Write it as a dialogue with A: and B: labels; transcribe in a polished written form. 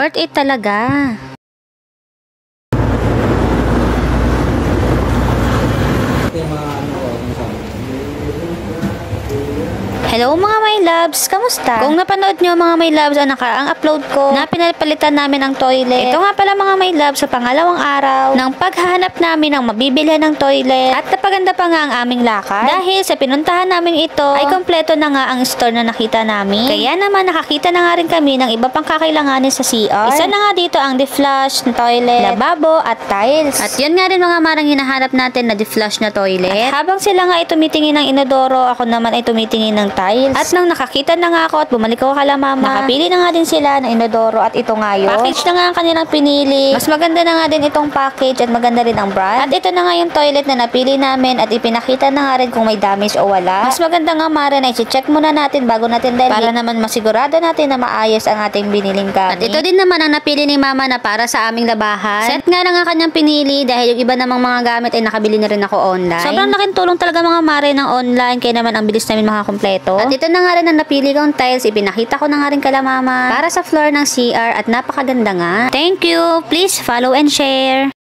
A: Worth it talaga. Hello mga my loves, kamusta? Kung napanood nyo mga my loves ang nakaraang upload ko na pinapalitan namin ang toilet. Ito nga pala mga my loves sa pangalawang araw ng paghahanap namin ng mabibilhan ng toilet at napaganda pa nga ang aming lakad. Dahil sa pinuntahan namin ito ay kompleto na nga ang store na nakita namin. Kaya naman nakakita na nga rin kami ng iba pang kakailanganin sa CR. Isa na nga dito ang deflush na toilet, lababo at tiles. At yun nga rin mga marang hinahanap natin na deflush na toilet. At habang sila nga ay tumitingin ng inodoro, ako naman ay tumitingin ng tiles. At nang nakakita na nga ako at bumalik ako kala mama, nakapili na nga din sila ng inodoro at ito nga yun. Package na nga ang kanilang pinili. Mas maganda na nga din itong package at maganda rin ang brand. At ito na nga yung toilet na napili namin at ipinakita na nga rin kung may damage o wala. Mas maganda nga mara na i-check muna natin bago natin dalhin para naman masigurado natin na maayos ang ating biniling gamit. At ito din naman ang napili ni mama na para sa aming labahan. Set nga lang ang kanyang pinili dahil yung iba namang mga gamit ay nakabili na rin ako online. Sobrang laking tulong talaga mga mare ng online kaya naman ang bilis namin makakompleto. At ito na nga rin ang napili kong tiles. Ipinakita ko na nga rin kala mama para sa floor ng CR at napakaganda nga. Thank you! Please follow and share!